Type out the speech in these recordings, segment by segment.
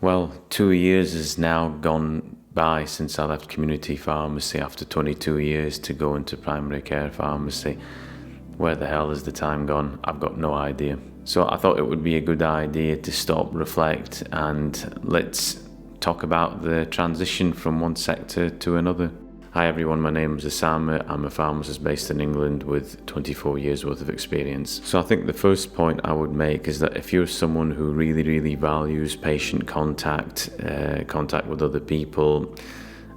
Well, 2 years has now gone by since I left community pharmacy after 22 years to go into primary care pharmacy. Where the hell has the time gone? I've got no idea. So I thought it would be a good idea to stop, reflect, and let's talk about the transition from one sector to another. Hi everyone, my name is Osama. I'm a pharmacist based in England with 24 years worth of experience. So I think the first point I would make is that if you're someone who really values patient contact, contact with other people,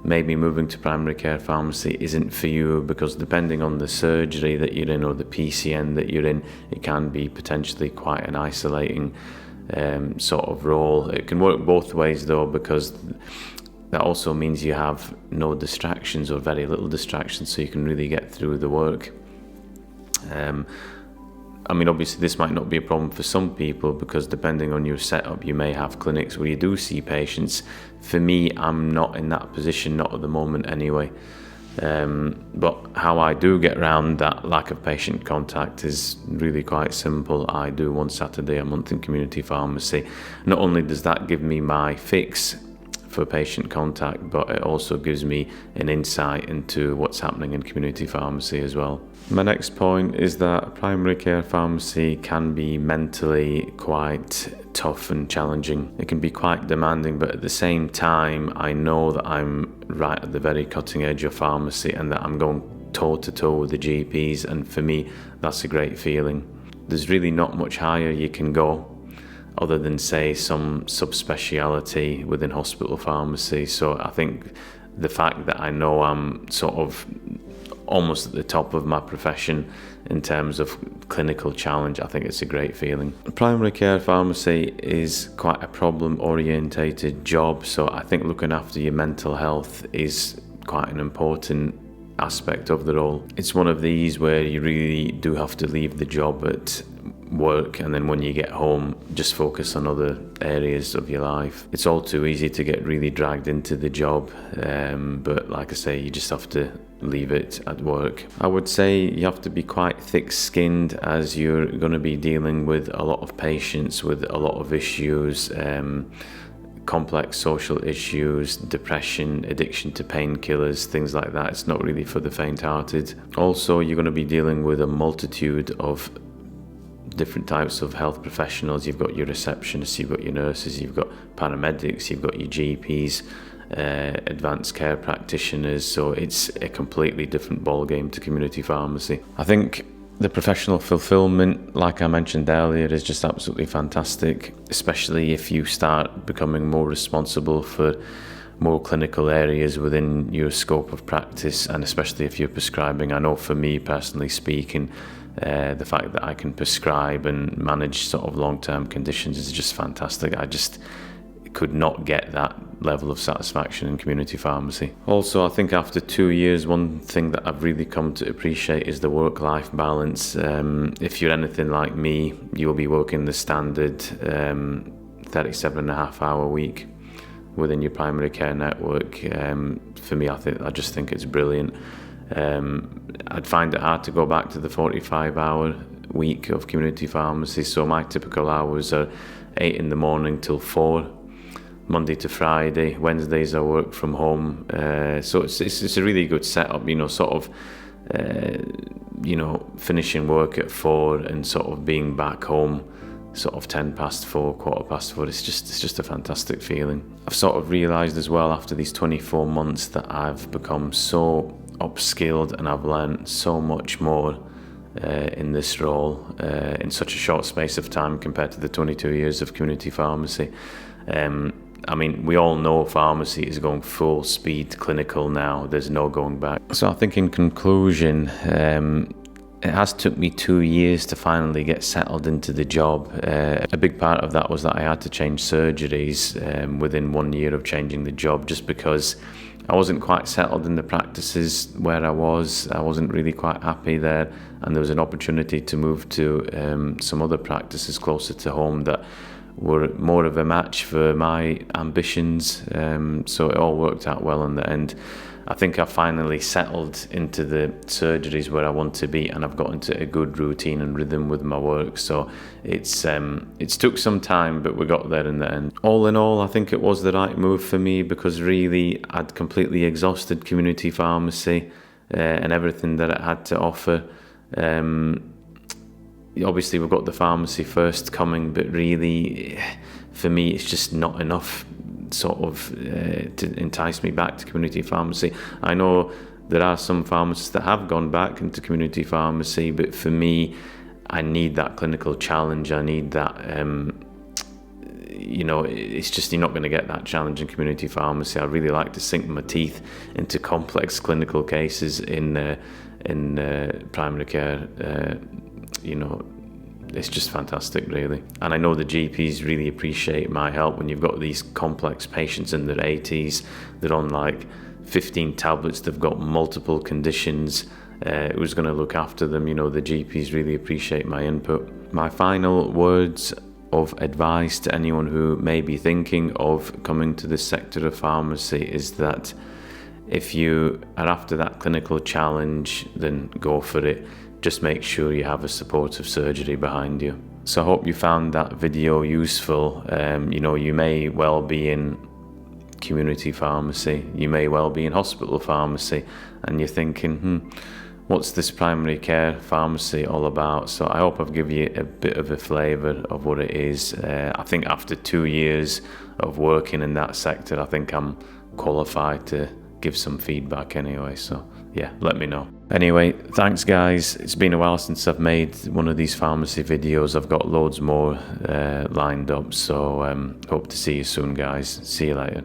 maybe moving to primary care pharmacy isn't for you, because depending on the surgery that you're in or the PCN that you're in, it can be potentially quite an isolating sort of role. It can work both ways though, because that also means you have no distractions or very little distractions, so you can really get through the work. Obviously this might not be a problem for some people, because depending on your setup, you may have clinics where you do see patients. For me, I'm not in that position, not at the moment anyway. But how I do get around that lack of patient contact is really quite simple. I do one Saturday a month in community pharmacy. Not only does that give me my fix for patient contact, but it also gives me an insight into what's happening in community pharmacy as well. My next point is that primary care pharmacy can be mentally quite tough and challenging. It can be quite demanding, but at the same time, I know that I'm right at the very cutting edge of pharmacy and that I'm going toe to toe with the GPs, and for me, that's a great feeling. There's really not much higher you can go other than, say, some subspeciality within hospital pharmacy. So I think the fact that I know I'm sort of almost at the top of my profession in terms of clinical challenge, I think it's a great feeling. Primary care pharmacy is quite a problem-orientated job, so I think looking after your mental health is quite an important aspect of the role. It's one of these where you really do have to leave the job at work, and then when you get home, just focus on other areas of your life. It's all too easy to get really dragged into the job, but like I say, you just have to leave it at work. I would say you have to be quite thick-skinned, as you're going to be dealing with a lot of patients with a lot of issues, complex social issues, depression, addiction to painkillers, things like that. It's not really for the faint-hearted. Also, you're going to be dealing with a multitude of different types of health professionals. You've got your receptionists, you've got your nurses, you've got paramedics, you've got your GPs, advanced care practitioners, so it's a completely different ballgame to community pharmacy. I think the professional fulfillment, like I mentioned earlier, is just absolutely fantastic, especially if you start becoming more responsible for more clinical areas within your scope of practice, and especially if you're prescribing. I know for me personally speaking, the fact that I can prescribe and manage sort of long-term conditions is just fantastic. I just could not get that level of satisfaction in community pharmacy. Also, I think after 2 years, one thing that I've really come to appreciate is the work-life balance. If you're anything like me, you'll be working the standard 37.5-hour week within your primary care network. For me, I just think it's brilliant. I'd find it hard to go back to the 45-hour week of community pharmacy, so my typical hours are 8 in the morning till 4, Monday to Friday. Wednesdays I work from home, so it's a really good setup, finishing work at 4 and sort of being back home sort of 10 past 4, quarter past 4. It's just a fantastic feeling. I've sort of realised as well after these 24 months that I've become so upskilled and I've learned so much more in this role in such a short space of time compared to the 22 years of community pharmacy. We all know pharmacy is going full speed clinical now. There's no going back. So I think in conclusion, it has took me 2 years to finally get settled into the job. A big part of that was that I had to change surgeries within 1 year of changing the job, just because I wasn't quite settled in the practices where I was. I wasn't really quite happy there, and there was an opportunity to move to some other practices closer to home that were more of a match for my ambitions. So it all worked out well in the end. I think I finally settled into the surgeries where I want to be, and I've got into a good routine and rhythm with my work. So it's took some time, but we got there in the end. All in all, I think it was the right move for me, because really I'd completely exhausted community pharmacy and everything that it had to offer. Obviously we've got the pharmacy first coming, but really for me it's just not enough sort of to entice me back to community pharmacy. I know there are some pharmacists that have gone back into community pharmacy, but for me, I need that clinical challenge. I need that, it's just, you're not going to get that challenge in community pharmacy. I really like to sink my teeth into complex clinical cases in primary care. It's just fantastic, really. And I know the GPs really appreciate my help when you've got these complex patients in their 80s. They're on like 15 tablets, they've got multiple conditions. Who's going to look after them? The GPs really appreciate my input. My final words of advice to anyone who may be thinking of coming to this sector of pharmacy is that if you are after that clinical challenge, then go for it. Just make sure you have a supportive surgery behind you. So I hope you found that video useful. You may well be in community pharmacy, you may well be in hospital pharmacy, and you're thinking, what's this primary care pharmacy all about? So I hope I've given you a bit of a flavour of what it is. I think after 2 years of working in that sector, I think I'm qualified to give some feedback anyway. So yeah, let me know. Anyway, thanks guys. It's been a while since I've made one of these pharmacy videos. I've got loads more lined up, so hope to see you soon, guys. See you later.